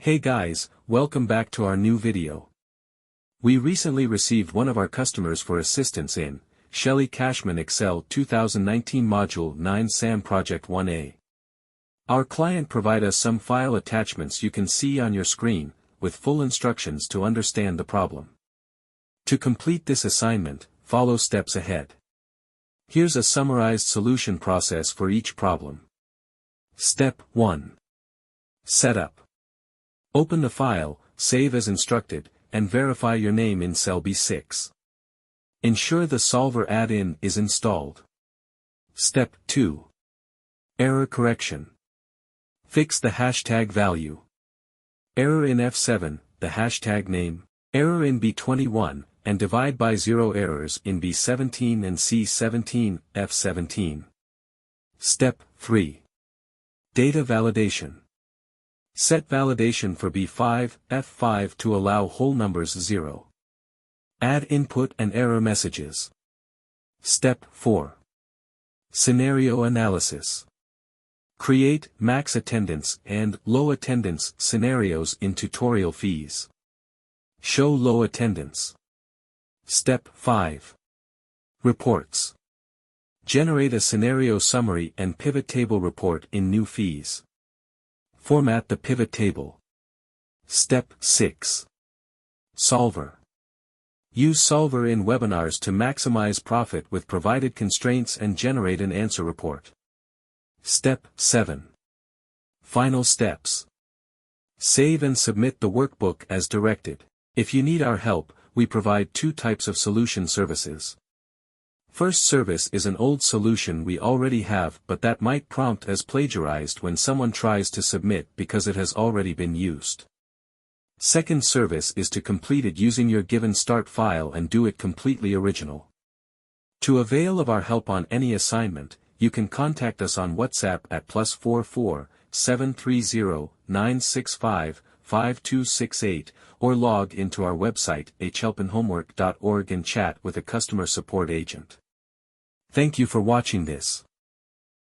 Hey guys, welcome back to our new video. We recently received one of our customers for assistance in Shelly Cashman Excel 2019 Module 9 SAM Project 1A. Our client provided us some file attachments you can see on your screen, with full instructions to understand the problem. To complete this assignment, follow steps ahead. Here's a summarized solution process for each problem. Step 1. Setup. Open the file, save as instructed, and verify your name in cell B6. Ensure the solver add-in is installed. Step 2. Error correction. Fix the hashtag value. Error in F7, the hashtag name. Error in B21, and divide by 0 errors in B17 and C17, F17. Step 3. Data validation. Set validation for B5, F5 to allow whole numbers 0. Add input and error messages. Step 4. Scenario analysis. Create max attendance and low attendance scenarios in tutorial fees. Show low attendance. Step 5. Reports. Generate a scenario summary and pivot table report in new fees. Format the pivot table. Step 6. Solver. Use Solver in webinars to maximize profit with provided constraints and generate an answer report. Step 7. Final steps. Save and submit the workbook as directed. If you need our help, we provide two types of solution services. First service is an old solution we already have but that might prompt as plagiarized when someone tries to submit because it has already been used. Second service is to complete it using your given start file and do it completely original. To avail of our help on any assignment, you can contact us on WhatsApp at +44 730 965 5268 or log into our website hhelpinhomework.org and chat with a customer support agent. Thank you for watching this.